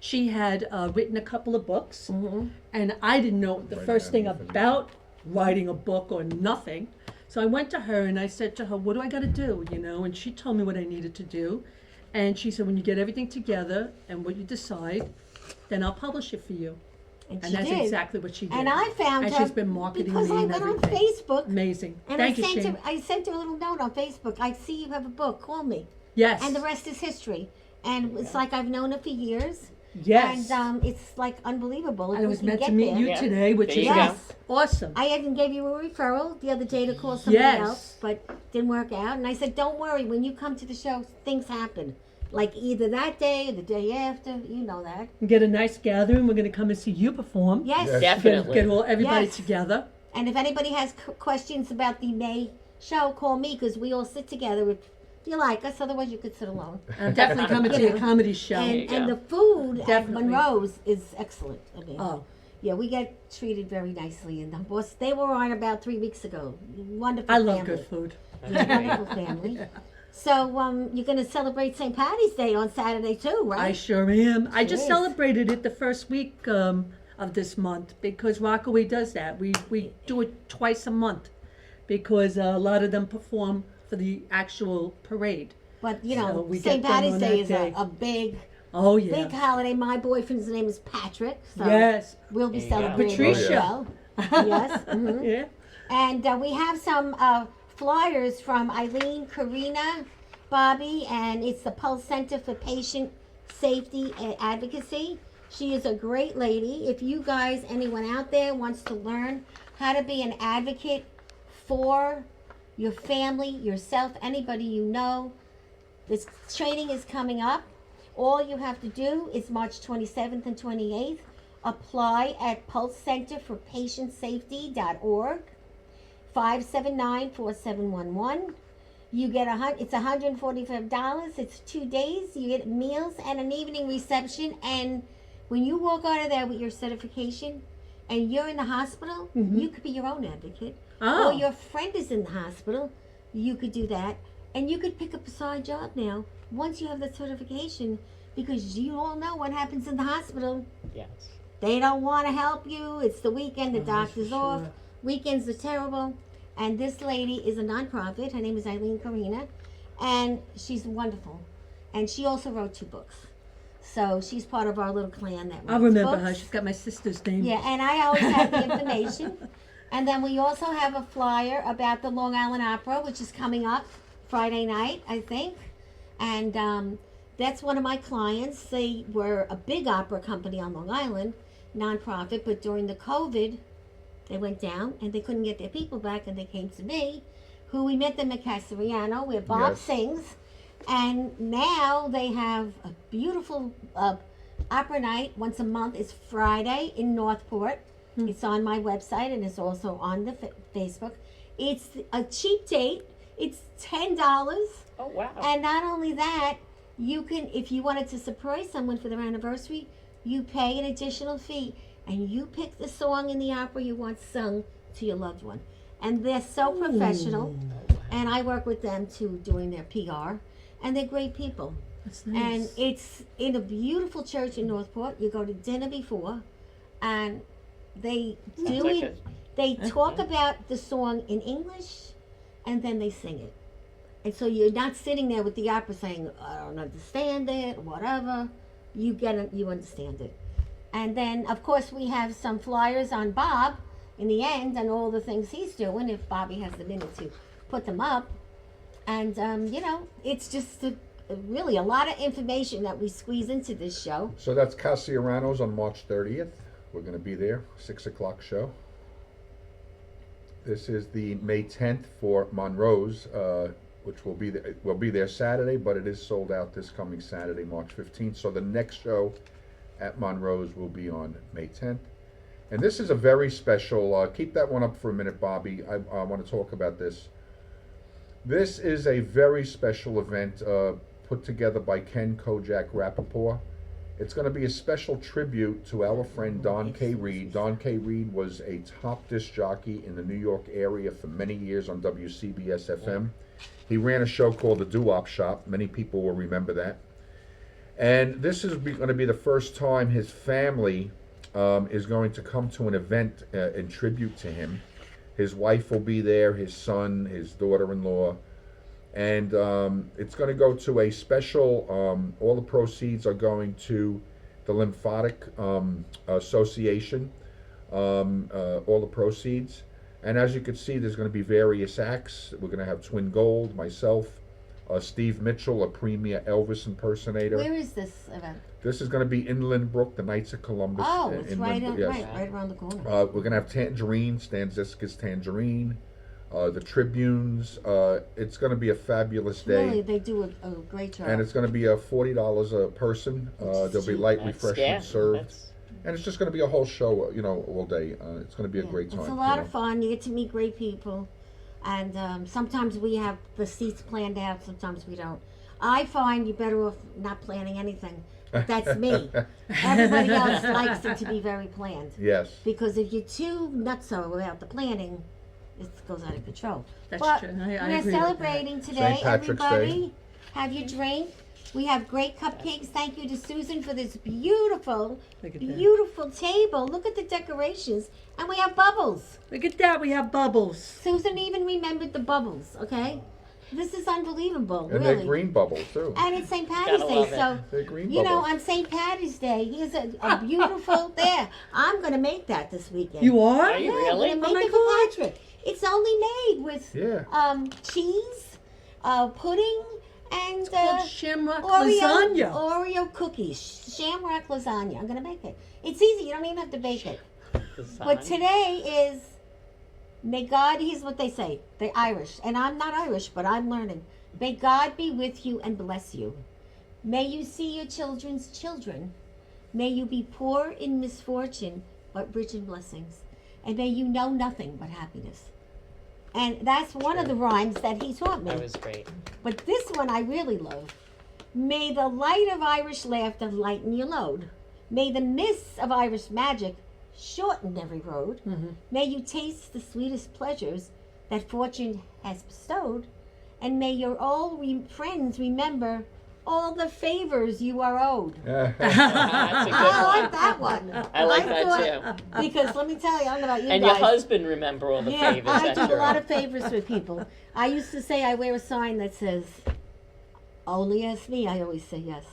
she had written a couple of books, Mm-hmm. and I didn't know the first thing about writing a book or nothing. So I went to her and I said to her, "What do I got to do?" And she told me what I needed to do, and she said, "When you get everything together and what you decide, then I'll publish it for you." And And she that's did. exactly what she did. And I found and her she's been marketing because me I and went on everything. Facebook. Amazing. And Thank I you, sent Shane. her I sent her a little note on Facebook. I see you have a book. Call me. Yes. And the rest is history. And it's like I've known her for years. Yes. And it's like unbelievable. If I we was can meant get to meet there. you Yeah. today, which There is you go. Yes. awesome. I even gave you a referral the other day to call somebody Yes. else, but didn't work out. And I said, don't worry, when you come to the show, things happen. Like either that day or the day after, you know that. Get a nice gathering. We're going to come and see you perform. Yes. Yes. Definitely. Get all everybody Yes. together. And if anybody has questions about the May show, call me because we all sit together if you like us. Otherwise, you could sit alone. I'm definitely coming to your comedy show. And, you and go. the food Definitely. at Monroe's is excellent. I mean, Oh. yeah, we get treated very nicely. And the boss, they were on about 3 weeks ago. Wonderful I love family. good food. Yeah, wonderful family. So you're going to celebrate St. Patty's Day on Saturday too, right? I sure am. I just is. celebrated it the first week of this month because Rockaway does that. We do it twice a month because a lot of them perform for the actual parade. But you So know, we St. get done Patty's on Day that is day. a big, Oh yeah. big holiday. My boyfriend's name is Patrick, so Yes. we'll be There you go. celebrating Patricia. as well. Yes. Mhm. Yeah. And we have some flyers from Eileen, Karina, Bobby, and it's the Pulse Center for Patient Safety and Advocacy. She is a great lady. If you guys, anyone out there wants to learn how to be an advocate for your family, yourself, anybody you know, this training is coming up. All you have to do is March 27th and 28th. Apply at pulsecenter4patientsafety.org. 579-4711. You get it's $145. It's 2 days. You get meals and an evening reception. And when you walk out of there with your certification and you're in the hospital, you could be your own advocate. Oh. Or your friend is in the hospital, you could do that. And you could pick up a side job now once you have the certification, because you all know what happens in the hospital. Yes. They don't want to help you. It's the weekend, the Oh, that's doctor's for off. sure. Weekends are terrible. And this lady is a nonprofit. Her name is Eileen Karina. And she's wonderful. And she also wrote 2 books. So she's part of our little clan that I'll writes remember her. books. She's got my sister's name. Yeah, and I always have the information. And then we also have a flyer about the Long Island Opera, which is coming up Friday night, I think. And that's one of my clients. They were a big opera company on Long Island, nonprofit, but during the COVID, they went down and they couldn't get their people back, and they came to me, who we met them at Casariano, where Bob Yes. sings. And now they have a beautiful opera night once a month. It's Friday in Northport. It's on my website and it's also on the Facebook. It's a cheap date. It's $10. Oh wow. And not only that, you can, if you wanted to surprise someone for their anniversary, you pay an additional fee and you pick the song in the opera you want sung to your loved one. And they're so professional. And I work with them too, doing their PR. And they're great people. That's And nice. it's in a beautiful church in Northport. You go to dinner before, and they do like it. They talk about the song in English, and then they sing it. And so you're not sitting there with the opera saying, "I don't understand it," or whatever. You get it. You understand it. And then, of course, we have some flyers on Bob in the end and all the things he's doing. If Bobby has the minute to put them up. And, you know, it's just really a lot of information that we squeeze into this show. So that's Casariano's on March 30th. We're going to be there, 6 o'clock show. This is the May 10th for Monroe's, which will be there Saturday, but it is sold out this coming Saturday, March 15th. So the next show at Monroe's will be on May 10th. And this is a very special, keep that one up for a minute, Bobby. I want to talk about this. This is a very special event put together by Ken Kojak Rappaport. It's going to be a special tribute to our friend Don K. Reed. Don K. Reed was a top disc jockey in the New York area for many years on WCBS FM. He ran a show called The Doo-Wop Shop. Many people will remember that. And this is going to be the first time his family is going to come to an event in tribute to him. His wife will be there, his son, his daughter-in-law. And it's going to go to a special, all the proceeds are going to the Lymphatic Association, all the proceeds. And as you can see, there's going to be various acts. We're going to have Twin Gold, myself, Steve Mitchell, a premier Elvis impersonator. Where is this event? This is going to be in Lynbrook, the Knights of Columbus. Oh, in it's right, Lynbrook, yes. right around the corner. We're going to have Tangerine, Stan Ziska's Tangerine, the Tribunes. It's going to be a fabulous day. Really, they do a great job. And it's going to be $40 a person. There'll be light refreshments served. And it's just going to be a whole show, all day. It's going to be a great time. It's a lot of fun. You get to meet great people. And sometimes we have the seats planned out, sometimes we don't. I find you're better off not planning anything. But that's me. Everybody else likes it to be very planned. Yes. Because if you're too nutso about the planning, it goes out of control. That's But true. I we're agree with celebrating today. St. Patrick's Everybody, Day. have your drink. We have great cupcakes. Thank you to Susan for this beautiful, Look at that. beautiful table. Look at the decorations. And we have bubbles. Look at that. We have bubbles. Susan even remembered the bubbles, okay? This is unbelievable, And really. they're green bubbles, too. And it's St. Patty's Gotta Day, love it. so, They're green you know, bubbles. on St. Patty's Day, here's a beautiful, there. I'm going to make that this weekend. You are? Are you Yeah, really? I'm Oh going my to make it for Patrick. It's only made with Yeah. cheese, pudding, and Called Shamrock Oreo, lasagna. Oreo cookies. Shamrock lasagna. I'm going to make it. It's easy. You don't even have to bake it. But today is, may God, here's what they say. They're Irish. And I'm not Irish, but I'm learning. May God be with you and bless you. May you see your children's children. May you be poor in misfortune, but rich in blessings. And may you know nothing but happiness. And that's one of the rhymes that he taught me. That was great. But this one I really love. May the light of Irish laughter lighten your load. May the mists of Irish magic shorten every road. May you taste the sweetest pleasures that fortune has bestowed. And may your friends remember all the favors you are owed. That's a good I one. like that one. I like that too. Because let me tell you, I don't know about you And guys. your husband remember all the Yeah, favors. I I'm do a sure. lot of favors for people. I used to say I wear a sign that says, only ask me. I always say yes.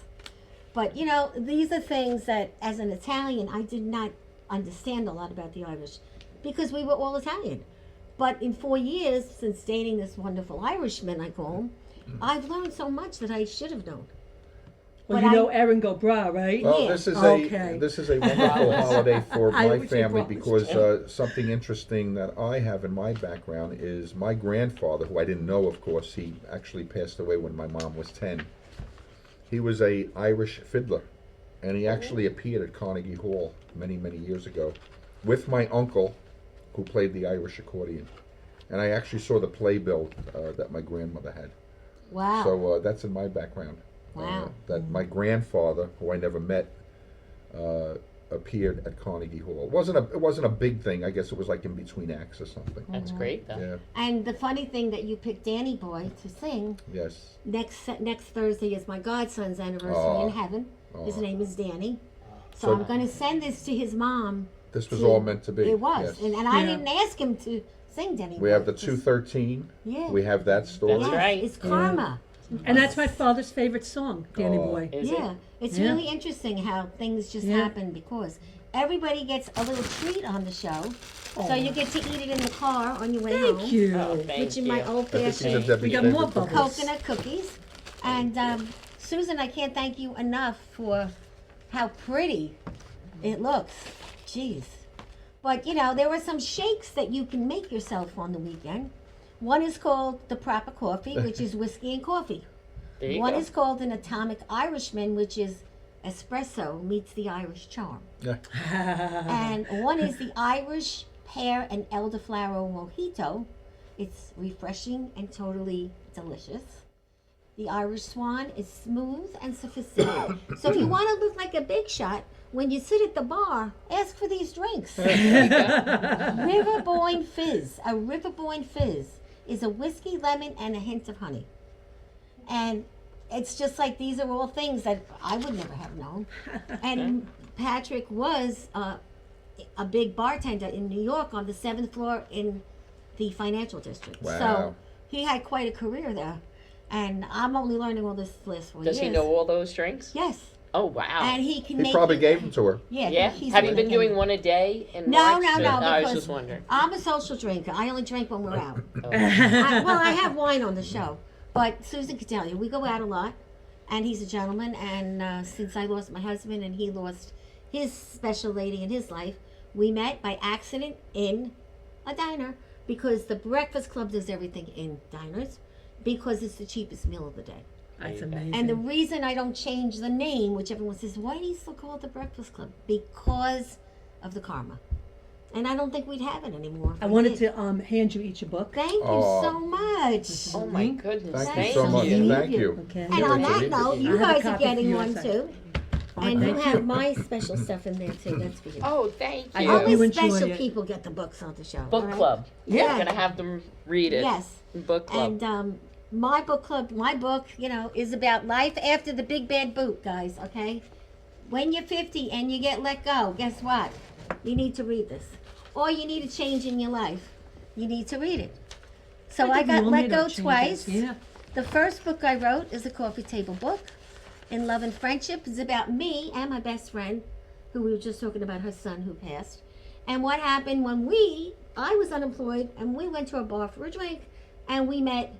But, you know, these are things that, as an Italian, I did not understand a lot about the Irish because we were all Italian. But in 4 years, since dating this wonderful Irishman, I call him, I've learned so much that I should have known. Well, But you know I- Erin go bra, right? Well, Yeah. this is Okay. a wonderful holiday for I my wish I family promised. because something interesting that I have in my background is my grandfather, who I didn't know, of course, he actually passed away when my mom was 10. He was a Irish fiddler, and he actually appeared at Carnegie Hall many, many years ago with my uncle, who played the Irish accordion. And I actually saw the playbill that my grandmother had. Wow. So that's in my background. Wow. That my grandfather, who I never met, appeared at Carnegie Hall. It wasn't a big thing. I guess it was like in between acts or something. That's great, though. Yeah. And the funny thing that you picked Danny Boy to sing, Yes. next Thursday is my godson's anniversary Aw. in heaven. His Aw. name is Danny. So, So- I'm going to send this to his mom. This was all meant to be. It was. Yes. And I Yeah. didn't ask him to sing Danny Boy. We have the Just- 213. Yeah. We have that story. That's Yes, right. It's karma. And that's my father's favorite song, Danny Oh. Boy. Is Yeah. it? It's Yeah. really interesting how things just Yeah. happen because everybody gets a little treat on the show. So you get to eat it in the car on your way home. Thank you. Oh, thank Which in you. my old I think these are fashioned Debbie's We got favorite more cookies. bubbles. coconut cookies. And Susan, I can't thank you enough for how pretty it looks. Jeez. But you know, there are some shakes that you can make yourself on the weekend. One is called the proper coffee, which is whiskey and coffee. There you One go. is called an atomic Irishman, which is espresso meets the Irish charm. Yeah. And one is the Irish pear and elderflower mojito. It's refreshing and totally delicious. The Irish swan is smooth and sophisticated. So if you want to look like a big shot, when you sit at the bar, ask for these drinks. River Boyne Fizz. A River Boyne Fizz is a whiskey, lemon, and a hint of honey. And it's just like these are all things that I would never have known. And Patrick was a big bartender in New York on the 7th floor in the financial district. Wow. So he had quite a career there. And I'm only learning all this last 4 years. Does he know all those drinks? Yes. Oh, wow. And he can He make probably it- gave them to her. Yeah. Yeah. he's Have you one been that doing can- one a day in No, March? no, no. I was Because just wondering. I'm a social drinker. I only drink when we're out. Oh. Well, I have wine on the show. But Susan could tell you, we go out a lot, and he's a gentleman. And since I lost my husband and he lost his special lady in his life, we met by accident in a diner because the Breakfast Club does everything in diners because it's the cheapest meal of the day. That's amazing. And the reason I don't change the name, which everyone says, why do you still call it the Breakfast Club? Because of the karma. And I don't think we'd have it anymore. I wanted to hand you each a book. Thank you so much. Oh my goodness. Thank you so much. Thank you. Okay. And on that note, you I have a guys are copy getting for one your too. Oh, And you thank have my special stuff in there too. That's for you. Oh, thank I you. hope you Only enjoy special it. people get the books on the show. Book all right? club. Yeah. We're gonna have them read it. Yes. Book club. And my book club, my book, is about life after the big bad boot, guys, okay? When you're 50 and you get let go, guess what? You need to read this. Or you need a change in your life. You need to read it. So I think we got all let need go our changes. twice. Yeah. The first book I wrote is a coffee table book. In Love and Friendship is about me and my best friend, who we were just talking about her son who passed. And what happened when I was unemployed and we went to a bar for a drink and we met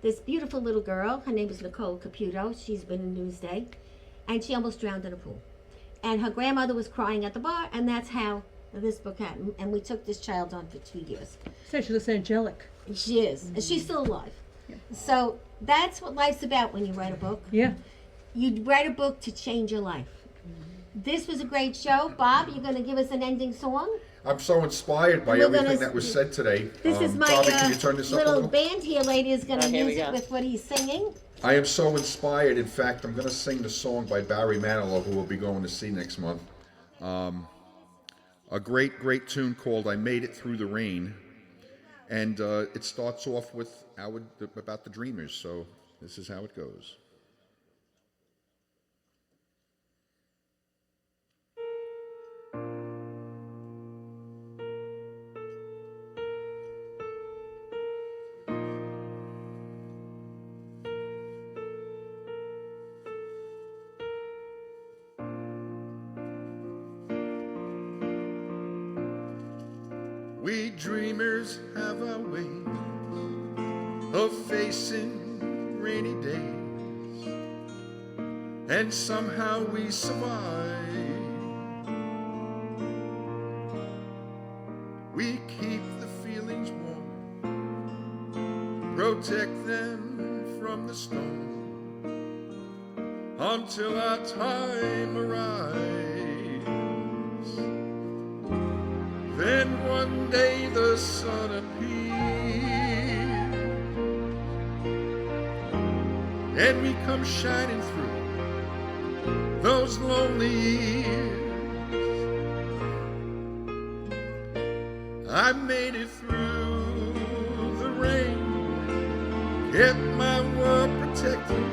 this beautiful little girl. Her name is Nicole Caputo. She's been in Newsday. And she almost drowned in a pool. And her grandmother was crying at the bar, and that's how this book happened. And we took this child on for 2 years. So she looks angelic. She is. And she's still alive. So that's what life's about when you write a book. Yeah. You write a book to change your life. This was a great show. Bob, you're going to give us an ending song? I'm so inspired by We're everything gonna- that was said today. This is my Bobby, can you turn this up a little little? band here lady is going to here we use it go. with what he's singing. I am so inspired. In fact, I'm going to sing the song by Barry Manilow, who we'll be going to see next month. A great, great tune called "I Made It Through the Rain," and it starts off with about the Dreamers. So this is how it goes. We dreamers have our way of facing rainy days, and somehow we survive. We keep the feelings warm, protect them from the storm, until our time arrives. Then one day the sun appears, and we come shining through those lonely years. I made it through the rain, kept my world protected.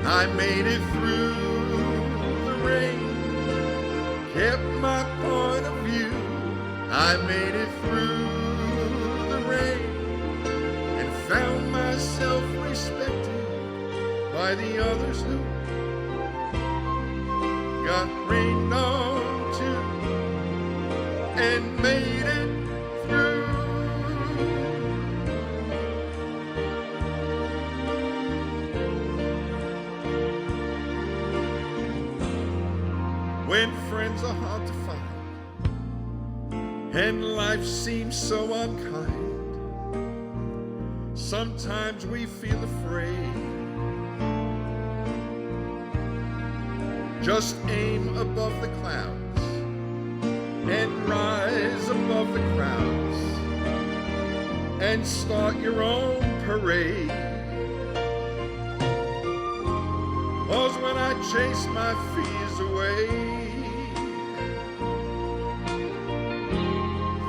I made it through the rain, kept my point of view. I made it through the rain and found myself respected by the others who got rained on too and made it through. When friends are hard to find and life seems so unkind, sometimes we feel afraid. Just aim above the clouds and rise above the crowds and start your own parade. 'Cause when I chase my fears away,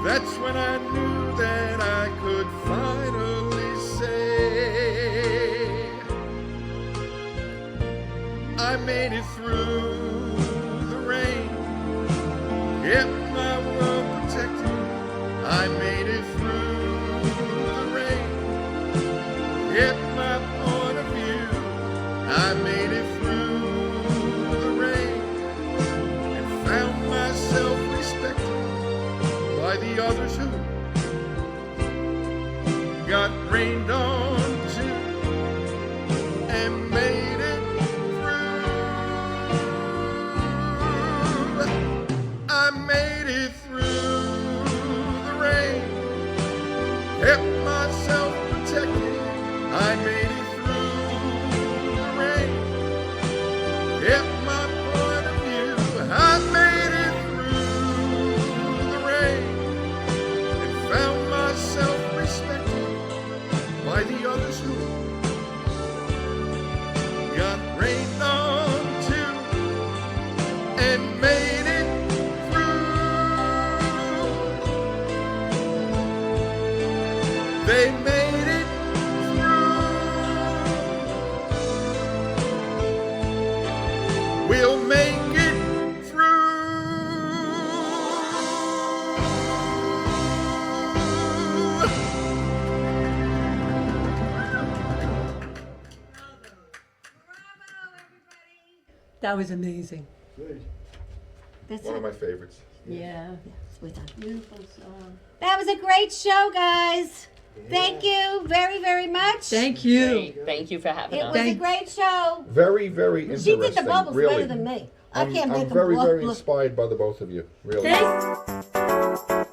that's when I knew that I could finally say, I made it through the rain, kept my world protected. I made it through the rain, kept my point of view. I made it through the rain and found myself respected by the others who got rained on too That was amazing. That's One it. of my favorites. Yeah. We're done. Beautiful song. That was a great show, guys. Thank you very, very much. Thank you. Great. Thank you for having It us. was a Thank- great show. Very, very She interesting. did the bubbles really. better than me. I can't I'm make them very, look. very inspired by the both of you. Really. Thank